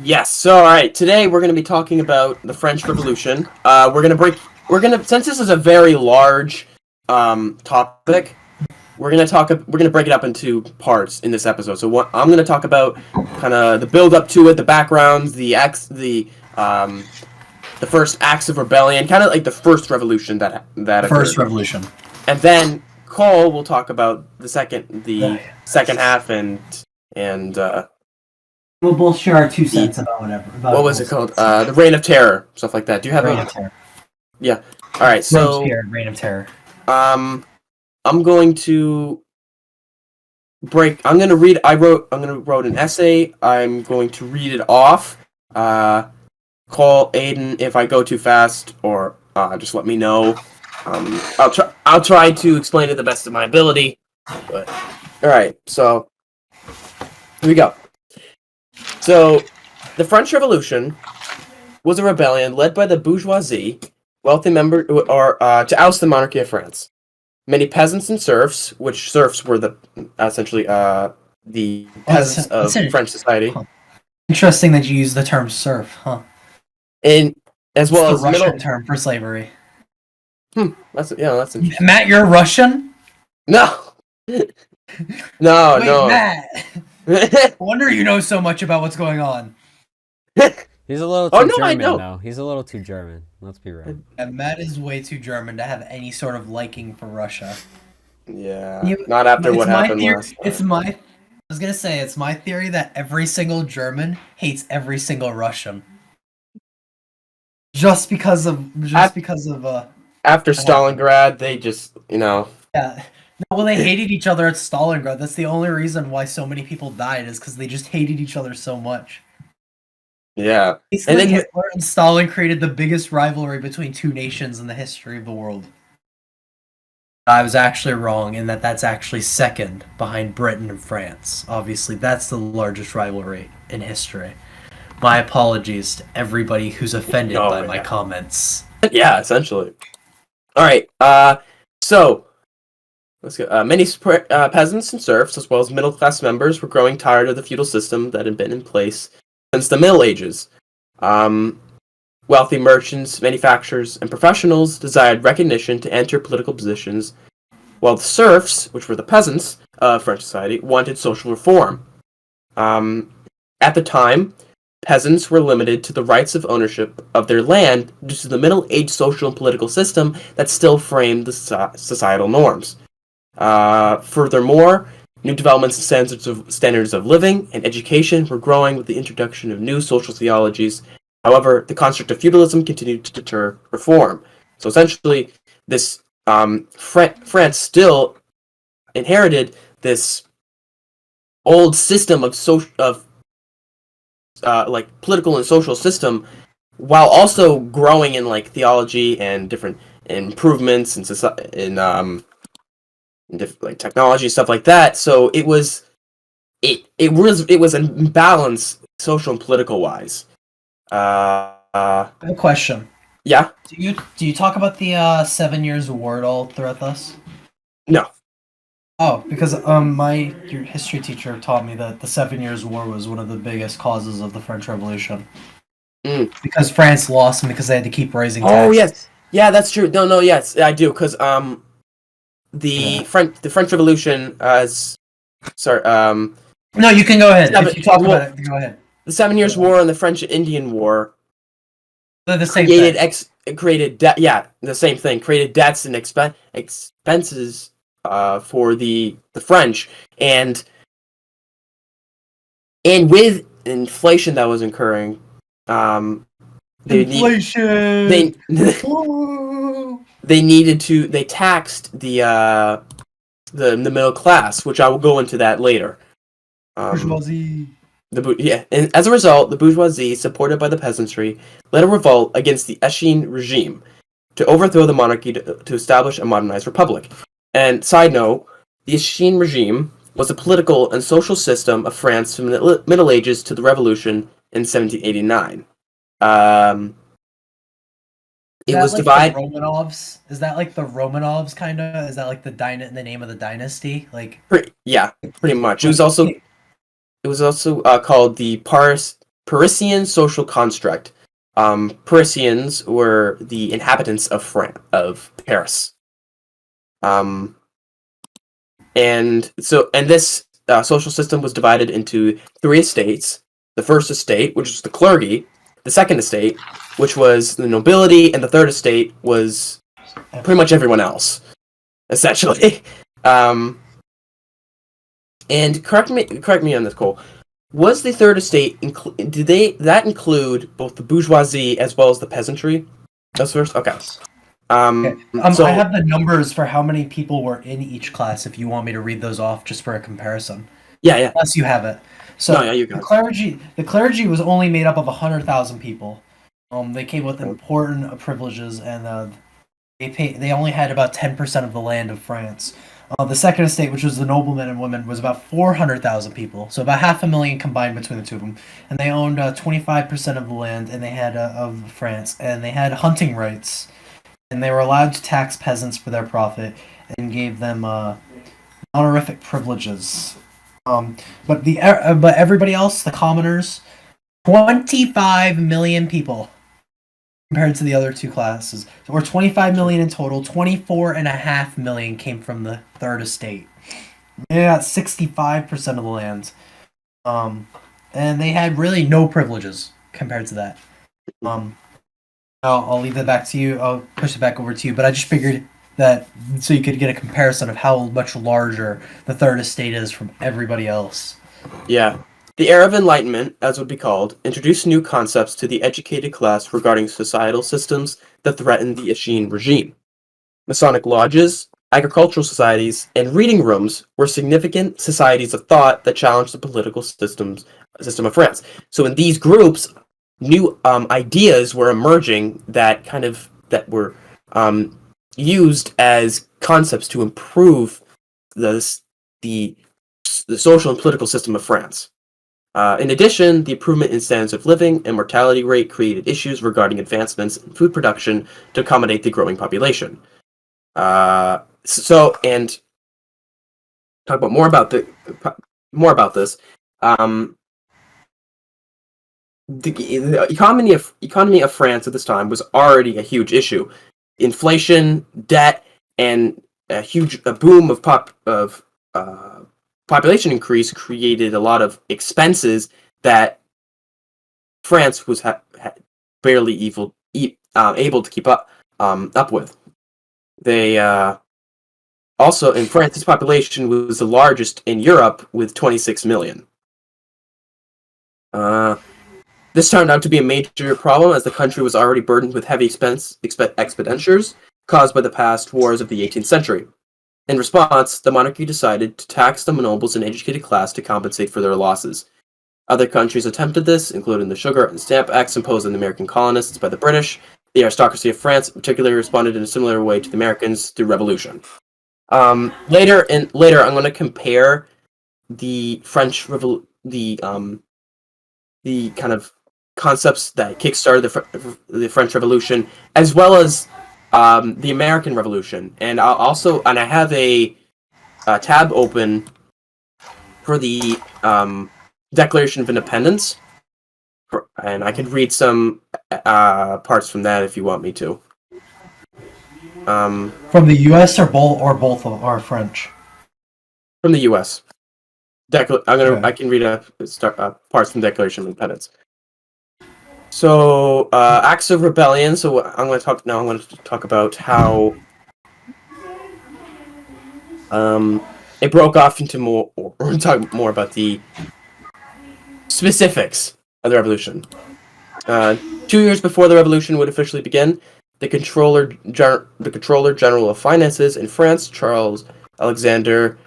Yes. So, all right. Today we're going to be talking about the French Revolution. Since this is a very large topic. We're going to break it up into parts in this episode. So, I'm going to talk about kind of the build up to it, the backgrounds, the first acts of rebellion, kind of like the first revolution that First occurred. revolution. And then Cole will talk about the second half and We'll both share our 2 cents about whatever. what was it called? The Reign of Terror, stuff like that. Do you have Reign of Terror? Yeah. All right. So Reign of Terror. I'm going to I'm going to read. I wrote an essay. I'm going to read it off. Call Aiden if I go too fast, or just let me know. I'll try to explain it the best of my ability. But all right. So here we go. So, the French Revolution was a rebellion led by the bourgeoisie, wealthy member, to oust the monarchy of France. Many peasants and serfs, which serfs were essentially the peasants of French society. Huh. Interesting that you use the term serf, huh? And as well as the Russian term for slavery. That's interesting. Matt, you're Russian? No. Wait, no. Matt. I wonder you know so much about what's going on. He's a little too German, though. He's a little too German. Let's be real. And Matt is way too German to have any sort of liking for Russia. Yeah, not after what happened last time. I was gonna say, it's my theory that every single German hates every single Russian. Just because of after Stalingrad, they just, Yeah. No, well, they hated each other at Stalingrad. That's the only reason why so many people died, is because they just hated each other so much. Yeah. Basically, and then Hitler and Stalin created the biggest rivalry between two nations in the history of the world. I was actually wrong in that that's actually second behind Britain and France. Obviously, that's the largest rivalry in history. My apologies to everybody who's offended by my comments. Yeah, essentially. All right. So let's go. Many peasants and serfs, as well as middle-class members, were growing tired of the feudal system that had been in place since the Middle Ages. Wealthy merchants, manufacturers, and professionals desired recognition to enter political positions, while the serfs, which were the peasants of French society, wanted social reform. At the time, peasants were limited to the rights of ownership of their land due to the Middle Age social and political system that still framed the societal norms. Furthermore, new developments in standards of living and education were growing with the introduction of new social theologies. However, the construct of feudalism continued to deter reform. So essentially, this France still inherited this old system of like political and social system, while also growing in like theology and different improvements in different like technology, stuff like that. So it was an imbalance social and political wise. I have a question. Yeah. Do you talk about the 7 Years' War at all throughout this? No. Oh, because your history teacher taught me that the 7 Years' War was one of the biggest causes of the French Revolution. Because France lost and because they had to keep raising taxes. Oh yes, yeah, that's true. No, yes, I do. Because the French Revolution. No, you can go ahead. If you talk about it, go ahead. The 7 Years' War and the French and Indian War. They're the same thing. Created debt. Yeah, the same thing. Created debts and expenses for the French, and with inflation that was occurring, they taxed the middle class, which I will go into that later. Bourgeoisie. And as a result, the bourgeoisie, supported by the peasantry, led a revolt against the S2E3 regime to overthrow the monarchy to establish a modernized republic. And side note, the S2E3 regime was a political and social system of France from the Middle Ages to the Revolution in 1789. It was divided. Romanovs? Is that like the Romanovs kind of? Is that like the name of the dynasty? Like pretty much. It was also called the Parisian social construct. Parisians were the inhabitants of Paris. And this social system was divided into 3 estates. The first estate, which was the clergy, the second estate, which was the nobility, and the third estate was pretty much everyone else, essentially. And correct me on this, Cole. Was the third estate did that include both the bourgeoisie as well as the peasantry? That's first. Okay. I have the numbers for how many people were in each class. If you want me to read those off, just for a comparison. Yeah. Unless you have it. So no, yeah, you got it. The clergy was only made up of 100,000 people. They came with important privileges, and they only had about 10% of the land of France. The second estate, which was the noblemen and women, was about 400,000 people, so about 500,000 combined between the two of them. And they owned 25% of the land, and they had of France, and they had hunting rights, and they were allowed to tax peasants for their profit, and gave them honorific privileges. But everybody else, the commoners, 25 million people. Compared to the other two classes, or 25 million in total, 24.5 million came from the third estate. They got 65% of the land, and they had really no privileges compared to that. I'll leave that back to you. I'll push it back over to you. But I just figured that so you could get a comparison of how much larger the third estate is from everybody else. Yeah. The Era of Enlightenment, as would be called, introduced new concepts to the educated class regarding societal systems that threatened the Ancien regime. Masonic lodges, agricultural societies, and reading rooms were significant societies of thought that challenged the political system of France. So in these groups, new ideas were emerging that were used as concepts to improve the social and political system of France. In addition, the improvement in standards of living and mortality rate created issues regarding advancements in food production to accommodate the growing population. And talk about more about this. The economy of France at this time was already a huge issue. Inflation, debt, and a boom of population increase created a lot of expenses that France was barely able to keep up with. They also in France, its population was the largest in Europe with 26 million. This turned out to be a major problem as the country was already burdened with heavy expenditures caused by the past wars of the 18th century. In response, the monarchy decided to tax the nobles and educated class to compensate for their losses. Other countries attempted this, including the Sugar and Stamp Acts imposed on the American colonists by the British. The aristocracy of France particularly responded in a similar way to the Americans through revolution. Later, I'm going to compare the French the kind of concepts that kickstarted the French Revolution, as well as the American Revolution, and I have a tab open for the Declaration of Independence, and I could read some parts from that if you want me to. From the U.S. or both are French? From the U.S. I can read parts from the Declaration of Independence. So, acts of rebellion. So I'm going to talk about how it broke off into more. We're going to talk more about the specifics of the revolution. 2 years before the revolution would officially begin, the Controller General of Finances in France, Charles Alexander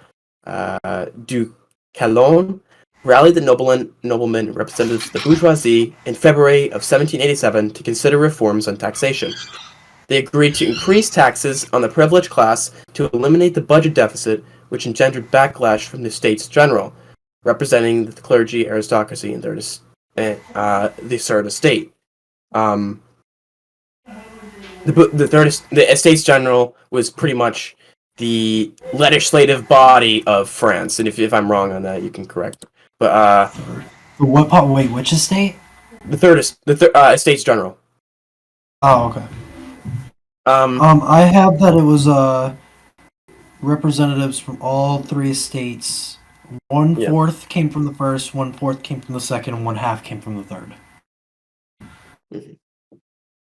du Calonne, rallied the noblemen representatives of the bourgeoisie in February of 1787 to consider reforms on taxation. They agreed to increase taxes on the privileged class to eliminate the budget deficit, which engendered backlash from the States General, representing the clergy, aristocracy, and the third estate. The Estates General was pretty much the legislative body of France, and if I'm wrong on that, you can correct me. But what part? Wait, which estate? Estates General. Oh, okay. Um, I have that it was representatives from all three estates. Yeah. 1/4 came from the first, 1/4 came from the second, and 1/2 came from the third. Mhm.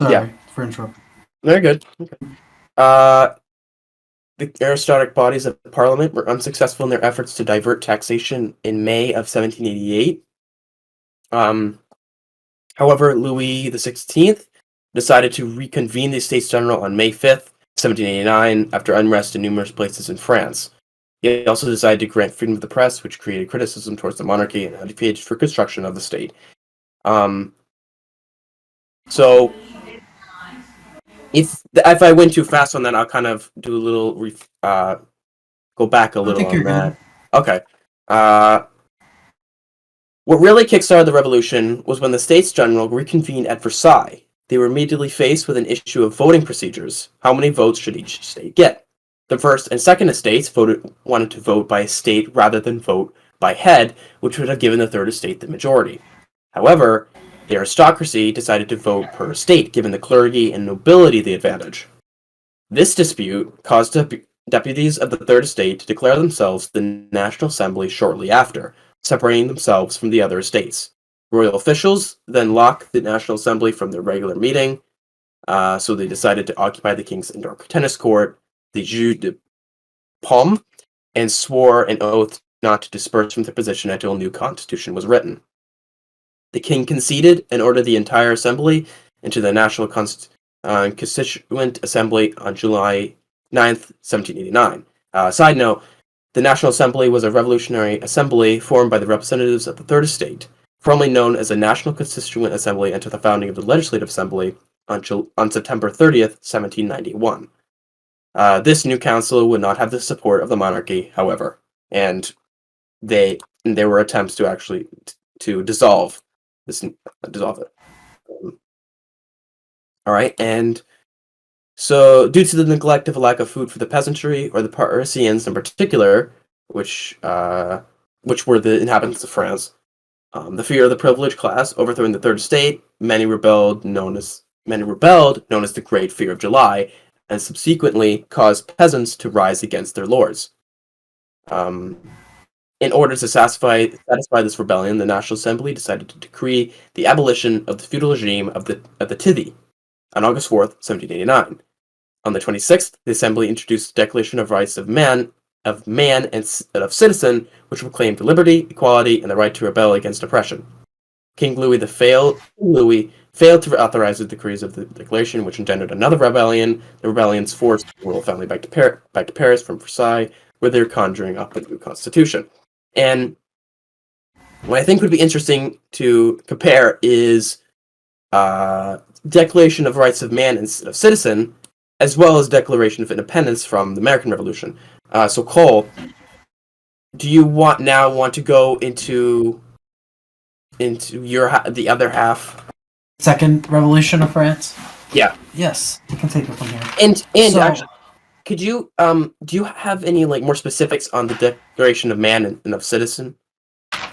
Yeah. Sorry for interrupting. Very good. Okay. Uh, the aristocratic bodies of the Parliament were unsuccessful in their efforts to divert taxation in May of 1788. Um, However, Louis XVI decided to reconvene the Estates General on May 5th, 1789, after unrest in numerous places in France. He also decided to grant freedom of the press, which created criticism towards the monarchy and advocated for construction of the state. So, if I went too fast on that, I'll kind of do a little go back a I little think you're on good. that. Okay. Uh, what really kickstarted the revolution was when the States General reconvened at Versailles. They were immediately faced with an issue of voting procedures. How many votes should each state get? The first and second estates wanted to vote by estate rather than vote by head, which would have given the third estate the majority. However, the aristocracy decided to vote per estate, giving the clergy and nobility the advantage. This dispute caused deputies of the Third Estate to declare themselves the National Assembly shortly after, separating themselves from the other estates. Royal officials then locked the National Assembly from their regular meeting, so they decided to occupy the king's indoor tennis court, the Jeu de Paume, and swore an oath not to disperse from their position until a new constitution was written. The king conceded and ordered the entire assembly into the National Constituent Assembly on July 9th, 1789. Side note, the National Assembly was a revolutionary assembly formed by the representatives of the Third Estate, formerly known as the National Constituent Assembly until the founding of the Legislative Assembly on September 30th, 1791. This new council would not have the support of the monarchy, however, and there were attempts to actually to dissolve it. All right, and so due to the neglect of a lack of food for the peasantry or the Parisians in particular, which were the inhabitants of France, the fear of the privileged class overthrowing the third estate, many rebelled, known as the Great Fear of July, and subsequently caused peasants to rise against their lords. In order to satisfy this rebellion, the National Assembly decided to decree the abolition of the feudal regime of the tithe on August 4th, 1789. On the 26th, the Assembly introduced the Declaration of Rights of Man and of Citizen, which proclaimed liberty, equality, and the right to rebel against oppression. King Louis failed to authorize the decrees of the declaration, which engendered another rebellion. The rebellions forced the royal family back to Paris from Versailles, where they were conjuring up a new constitution. And what I think would be interesting to compare is Declaration of Rights of Man and of Citizen, as well as Declaration of Independence from the American Revolution. So Cole, do you want to go into the other half? Second revolution of France? Yeah. Yes, you can take it from here. And So- actually, could you do you have any more specifics on the Declaration of Man and of Citizen?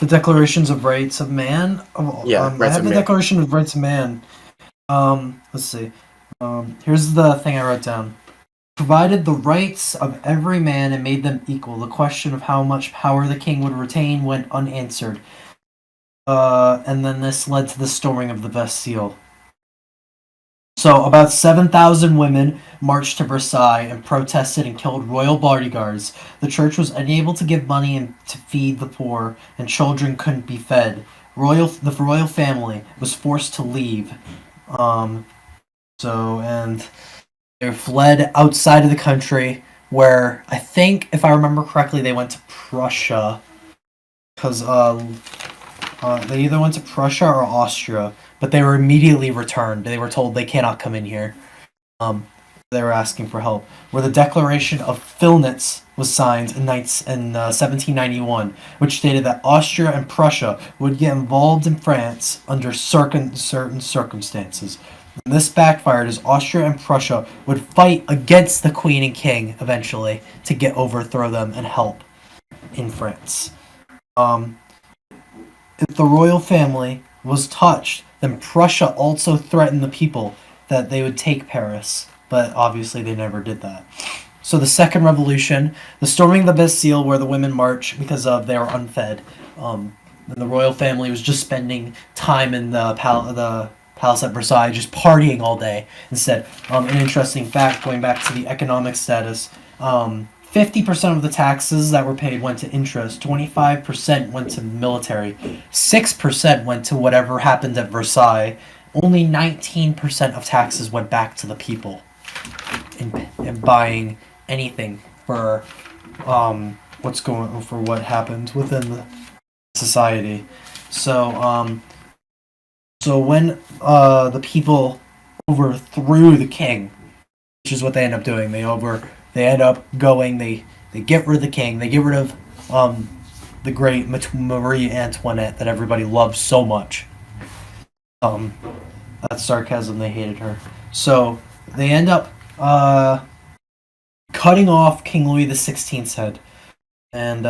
The Declarations of Rights of Man? Yeah, I have the Declaration of Rights of Man. Let's see. Here's the thing I wrote down. Provided the rights of every man and made them equal, the question of how much power the king would retain went unanswered. And then this led to the storming of the Bastille. So, about 7,000 women marched to Versailles and protested and killed royal bodyguards. The church was unable to give money and to feed the poor, and children couldn't be fed. The royal family was forced to leave. And they fled outside of the country, where I think, if I remember correctly, they went to Prussia. Because they either went to Prussia or Austria, but they were immediately returned. They were told they cannot come in here. They were asking for help. Where the Declaration of Filnitz was signed in 1791, which stated that Austria and Prussia would get involved in France under certain circumstances. And this backfired as Austria and Prussia would fight against the Queen and King eventually to overthrow them and help in France. If the royal family was touched, Then Prussia also threatened the people that they would take Paris, but obviously they never did that. So the Second Revolution, the storming of the Bastille, where the women march because they were unfed, and the royal family was just spending time in the palace at Versailles, just partying all day instead. An interesting fact, going back to the economic status, 50% of the taxes that were paid went to interest, 25% went to military, 6% went to whatever happened at Versailles, only 19% of taxes went back to the people in buying anything for what happened within the society. So when the people overthrew the king, which is what they end up doing, they get rid of the king, they get rid of the great Marie Antoinette that everybody loved so much. That's sarcasm, they hated her. So they end up cutting off King Louis XVI's head. And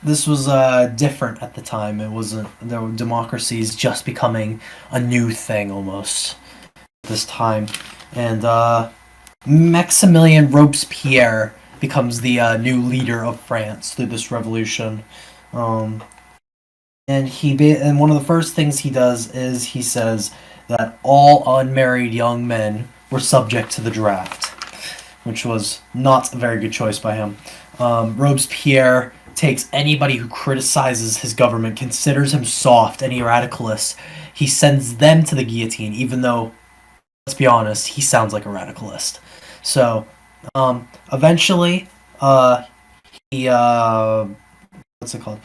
this was different at the time. It wasn't, the democracy is just becoming a new thing almost at this time. And Maximilien Robespierre becomes the new leader of France through this revolution. And one of the first things he does is he says that all unmarried young men were subject to the draft, which was not a very good choice by him. Robespierre takes anybody who criticizes his government, considers him soft, any radicalists, he sends them to the guillotine, even though, let's be honest, he sounds like a radicalist. So, eventually, he, what's it called?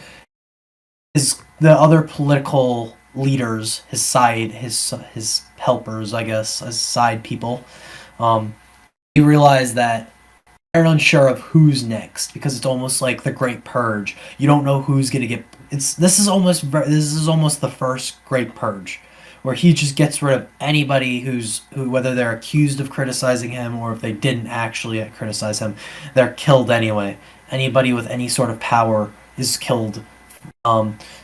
The other political leaders, his helpers, I guess, his side people, he realized that they're unsure of who's next, because it's almost like the Great Purge. You don't know who's gonna get. This is almost the first Great Purge, where he just gets rid of anybody who whether they're accused of criticizing him or if they didn't actually criticize him, they're killed anyway. Anybody with any sort of power is killed.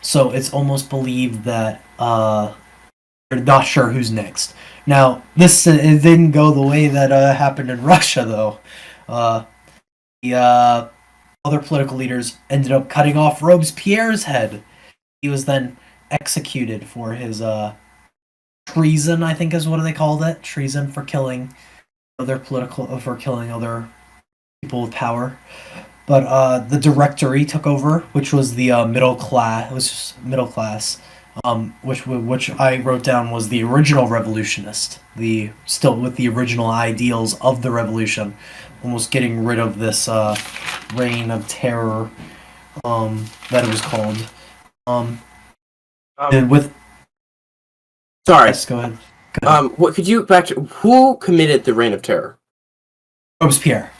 So it's almost believed that they're not sure who's next. Now, it didn't go the way that happened in Russia, though. The other political leaders ended up cutting off Robespierre's head. He was then executed for his treason, I think is what they called it. Treason for killing other people with power. But the Directory took over, which was the middle class. It was just middle class, which I wrote down was the original revolutionist, still with the original ideals of the revolution, almost getting rid of this reign of terror that it was called. Sorry. Yes, go ahead. What could you who committed the reign of terror? Robespierre.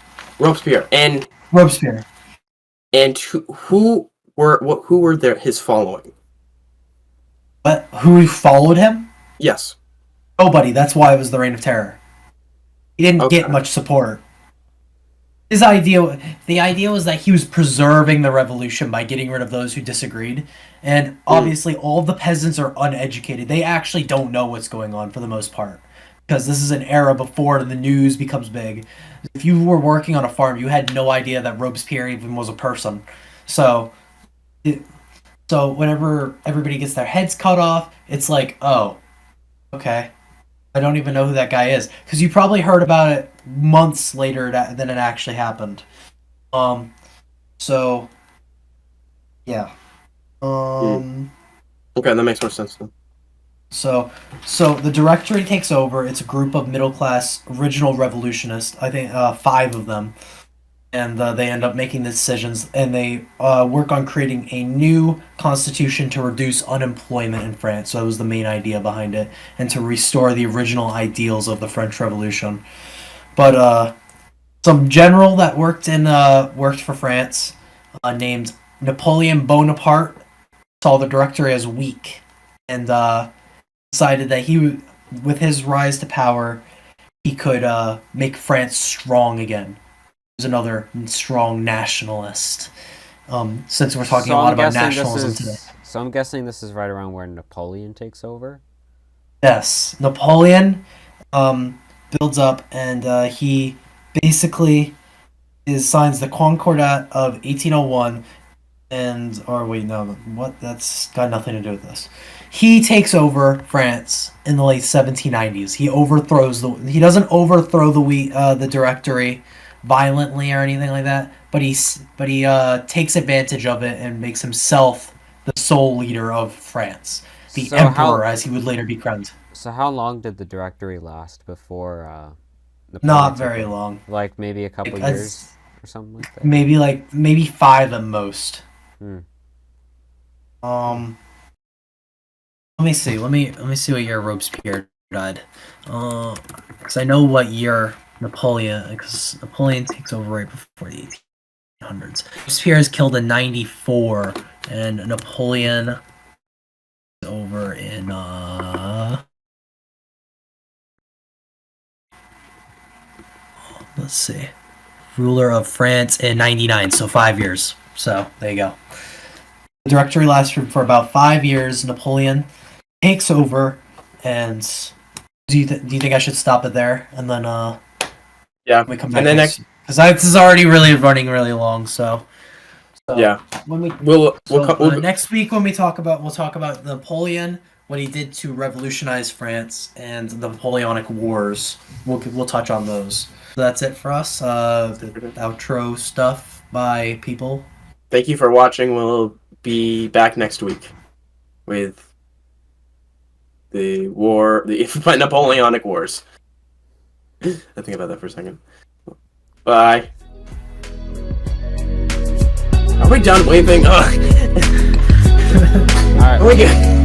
And Robespierre. And who were his following? But who followed him? Yes. Nobody. That's why it was the Reign of Terror. He didn't get much support. The idea was that he was preserving the revolution by getting rid of those who disagreed. And obviously all the peasants are uneducated. They actually don't know what's going on for the most part. Because this is an era before the news becomes big. If you were working on a farm, you had no idea that Robespierre even was a person. So whenever everybody gets their heads cut off, it's like, oh, okay. I don't even know who that guy is. Because you probably heard about it months later than it actually happened. So, yeah. Okay, that makes more sense then. So the Directory takes over. It's a group of middle-class original revolutionists. I think 5 of them. And they end up making the decisions, and they work on creating a new constitution to reduce unemployment in France. So that was the main idea behind it, and to restore the original ideals of the French Revolution. But some general that worked for France, named Napoleon Bonaparte, saw the Directory as weak, and decided that with his rise to power, he could make France strong again. He was another strong nationalist. Since we're talking a lot about nationalism today. So I'm guessing this is right around where Napoleon takes over. Yes, Napoleon builds up, and he basically signs the Concordat of 1801, or wait, no, what? That's got nothing to do with this. He takes over France in the late 1790s. He doesn't overthrow the Directory violently or anything like that, but he takes advantage of it and makes himself the sole leader of France, the emperor, as he would later be crowned. So how long did the Directory last before Napoleon Not took very over? long. Like maybe a couple years or something like that. Maybe 5 at most. Hmm. Let me see. Let me see what year Robespierre died. Because I know what year because Napoleon takes over right before the 1800s. Robespierre is killed in 94, and Napoleon is over in let's see, ruler of France in 99. So 5 years. So there you go. The Directory lasted for about 5 years. Napoleon takes over, and do you think I should stop it there, and then yeah, we come back and then next, because this is already running really long. So yeah, when next week when we'll talk about Napoleon, what he did to revolutionize France, and the Napoleonic Wars. We'll touch on those. So that's it for us. The outro stuff by people. Thank you for watching. We'll be back next week with the Napoleonic Wars. I think about that for a second. Bye. Are we done waving? All right. Are we good?